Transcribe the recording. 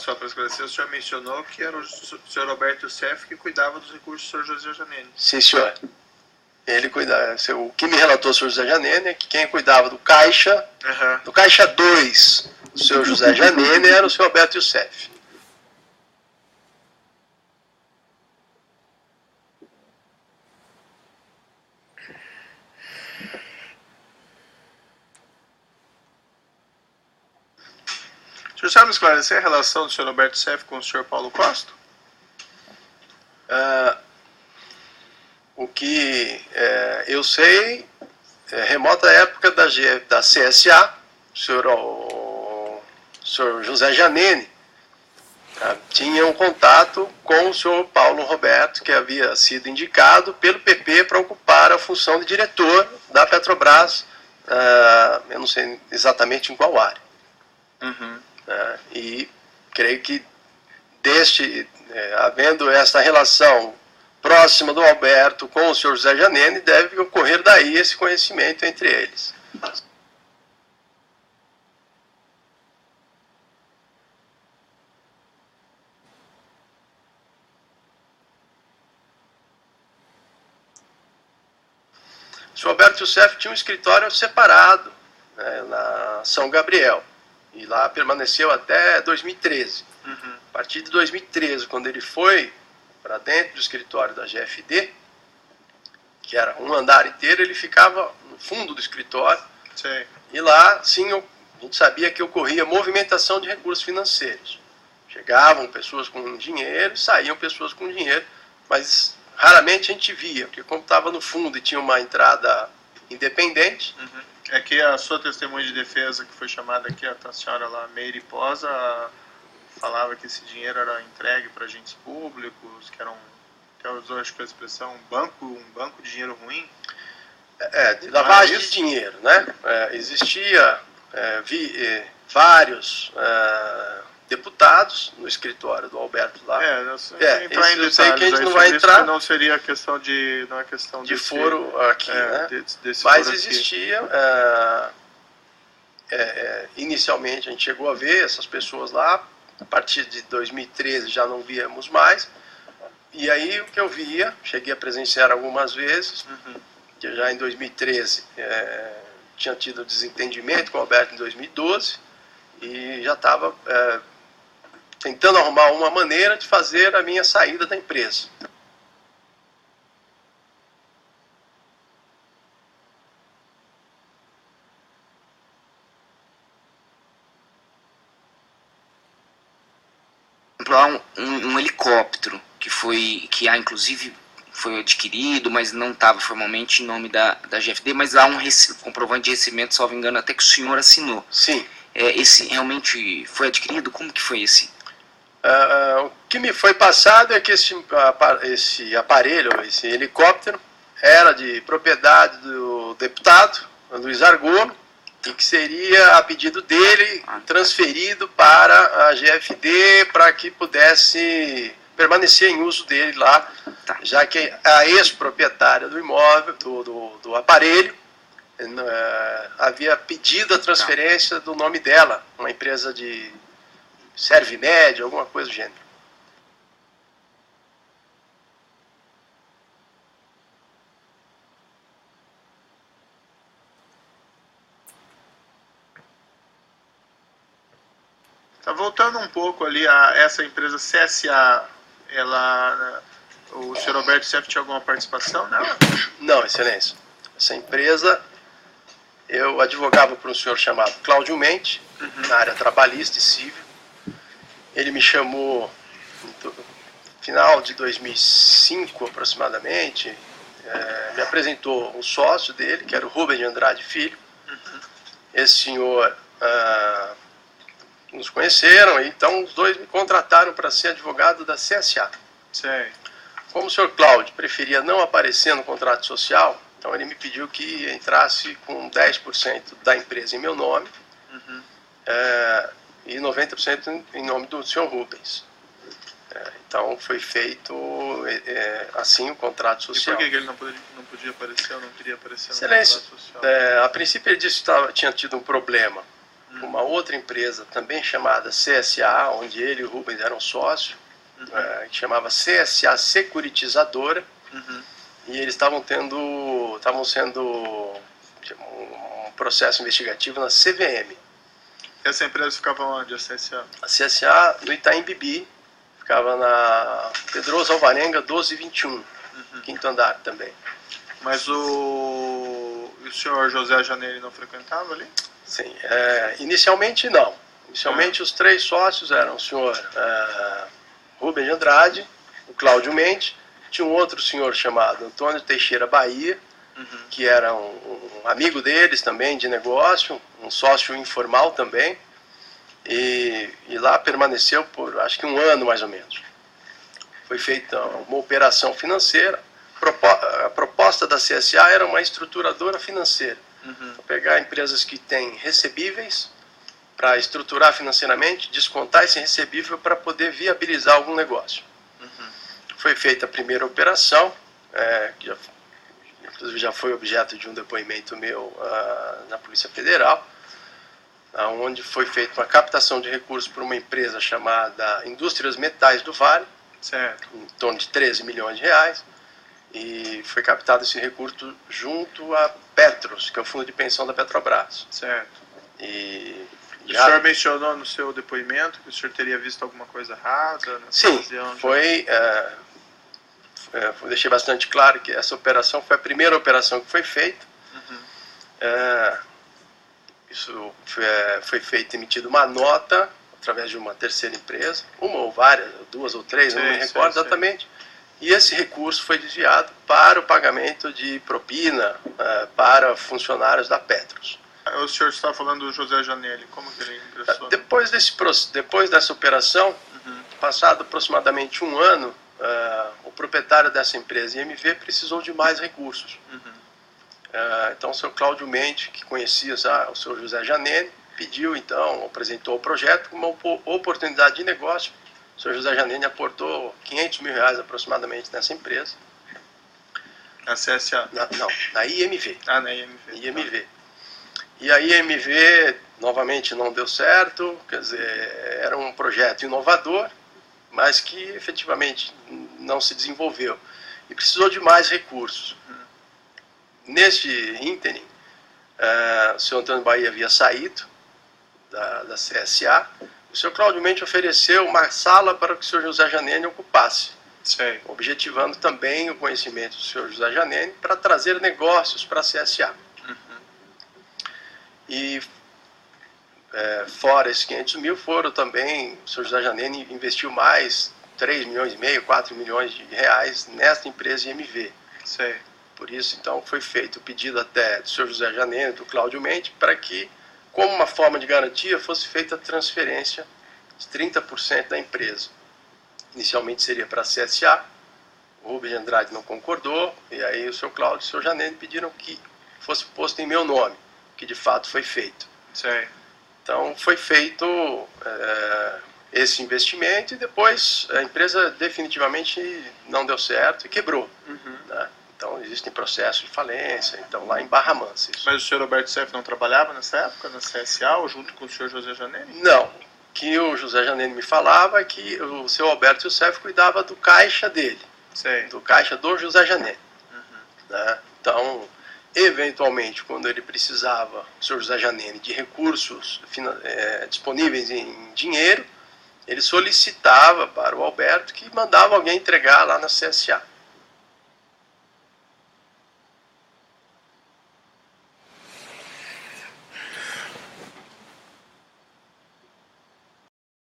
só para esclarecer, o senhor mencionou que era o senhor Roberto Youssef que cuidava dos recursos do senhor José Janene. Sim, senhor. Ele cuidava. O que me relatou o senhor José Janene é que quem cuidava do Caixa, do Caixa 2, do senhor José Janene, era o senhor Roberto Youssef. O senhor sabe me esclarecer a relação do senhor Roberto Youssef com o senhor Paulo Costa? O que eu sei, remota época da CSA, o senhor José Janene tinha um contato com o senhor Paulo Roberto, que havia sido indicado pelo PP para ocupar a função de diretor da Petrobras, eu não sei exatamente em qual área. E creio que havendo essa relação próxima do Alberto com o senhor José Janene, deve ocorrer daí esse conhecimento entre eles. O senhor Alberto Youssef tinha um escritório separado, né, na São Gabriel, e lá permaneceu até 2013. A partir de 2013, quando ele foi para dentro do escritório da GFD, que era um andar inteiro, ele ficava no fundo do escritório. Sim. E lá, sim, a gente sabia que ocorria movimentação de recursos financeiros. Chegavam pessoas com dinheiro, saíam pessoas com dinheiro, mas raramente a gente via, porque como estava no fundo e tinha uma entrada independente... É que a sua testemunha de defesa, que foi chamada aqui, a senhora lá, Meire Posa, falava que esse dinheiro era entregue para agentes públicos, que eram, que ela usou, acho que a expressão, um banco de dinheiro ruim. De lavagem de dinheiro, né? Existia vários deputados no escritório do Alberto lá. Eu sei que a gente não vai entrar. Não seria questão de, não é questão de foro aqui, né? Mas existia. Inicialmente a gente chegou a ver essas pessoas lá. A partir de 2013 já não víamos mais. E aí o que eu via, cheguei a presenciar algumas vezes, que já em 2013 tinha tido desentendimento com o Alberto em 2012 e já estava tentando arrumar uma maneira de fazer a minha saída da empresa. Um helicóptero que inclusive foi adquirido, mas não estava formalmente em nome da GFD, mas há um comprovante de recebimento, salvo engano, até que o senhor assinou. Sim. Esse realmente foi adquirido? Como que foi esse? O que me foi passado é que esse aparelho, esse helicóptero, era de propriedade do deputado Luiz Argolo, e que seria, a pedido dele, transferido para a GFD para que pudesse permanecer em uso dele lá, já que a ex-proprietária do imóvel, do aparelho, havia pedido a transferência do nome dela, uma empresa de Servimed, alguma coisa do gênero. Voltando um pouco ali a essa empresa CSA, o senhor Roberto Youssef tinha alguma participação nela? Não, excelência. Essa empresa, eu advogava para um senhor chamado Cláudio Mente, na área trabalhista e civil. Ele me chamou no final de 2005 aproximadamente, me apresentou um sócio dele, que era o Rubem de Andrade Filho. Esse senhor nos conheceram, então os dois me contrataram para ser advogado da CSA. Sim. Como o senhor Cláudio preferia não aparecer no contrato social, então ele me pediu que entrasse com 10% da empresa em meu nome, e 90% em nome do senhor Rubens. Então foi feito assim o contrato social. E por que ele não podia aparecer ou não queria aparecer no Excelência, contrato social? A princípio ele disse que tinha tido um problema uma outra empresa também chamada CSA, onde ele e o Rubens eram sócios, que chamava CSA Securitizadora, e eles estavam sendo um processo investigativo na CVM. Essa empresa ficava onde, a CSA? A CSA no Itaim Bibi, ficava na Pedroso Alvarenga 1221, quinto andar também. Mas o senhor José Janelli não frequentava ali? Sim, inicialmente não. Inicialmente os três sócios eram o senhor Rubens de Andrade, o Cláudio Mendes, tinha um outro senhor chamado Antônio Teixeira Bahia, que era um amigo deles também de negócio, um sócio informal também, e lá permaneceu por acho que um ano mais ou menos. Foi feita uma operação financeira. A proposta da CSA era uma estruturadora financeira, para pegar empresas que têm recebíveis, para estruturar financeiramente, descontar esse recebível para poder viabilizar algum negócio. Foi feita a primeira operação, que inclusive já foi objeto de um depoimento meu na Polícia Federal, onde foi feita uma captação de recursos por uma empresa chamada Indústrias Metais do Vale, certo, em torno de 13 milhões de reais, e foi captado esse recurso junto a Petros, que é o fundo de pensão da Petrobras. certo. E O senhor mencionou no seu depoimento que o senhor teria visto alguma coisa errada? Sim, eu deixei bastante claro que essa operação foi a primeira operação que foi feita. Isso foi feito, emitida uma nota através de uma terceira empresa, uma ou várias, duas ou três, não me recordo exatamente. E esse recurso foi desviado para o pagamento de propina para funcionários da Petros. O senhor está falando do José Janelli, como que ele ingressou? Depois dessa operação, passado aproximadamente um ano, o proprietário dessa empresa, IMV, precisou de mais recursos. Então o senhor Cláudio Mendes, que conhecia o senhor José Janelli, pediu então, apresentou o projeto como uma oportunidade de negócio. O senhor José Janelli aportou 500 mil reais aproximadamente nessa empresa. Na CSA? Na IMV. Na IMV. IMV. E a IMV novamente não deu certo, quer dizer, era um projeto inovador, mas que efetivamente não se desenvolveu. E precisou de mais recursos. Neste ínterim, o senhor Antônio Bahia havia saído da CSA. O senhor Cláudio Mendes ofereceu uma sala para que o senhor José Janelli ocupasse, objetivando também o conhecimento do senhor José Janelli para trazer negócios para a CSA. E fora esses 500 mil, foram também, o senhor José Janelli investiu mais 3 milhões e meio, 4 milhões de reais nesta empresa IMV. Por isso, então, foi feito o pedido até do senhor José Janelli, do Cláudio Mendes, para que, como uma forma de garantia, fosse feita a transferência de 30% da empresa. Inicialmente seria para a CSA, o Rubens de Andrade não concordou, e aí o senhor Cláudio e o senhor Janelli pediram que fosse posto em meu nome, que de fato foi feito. Então foi feito esse investimento e depois a empresa definitivamente não deu certo e quebrou. Né? Então existem processos de falência, então lá em Barra Mansa. Isso. Mas o senhor Roberto Seff não trabalhava nessa época na CSA ou junto com o senhor José Janelli? Não. O que o José Janelli me falava é que o seu Alberto Youssef cuidava do caixa dele, do caixa do José Janelli. Né? Então, eventualmente, quando ele precisava, o senhor José Janelli, de recursos disponíveis em dinheiro, ele solicitava para o Alberto que mandava alguém entregar lá na CSA.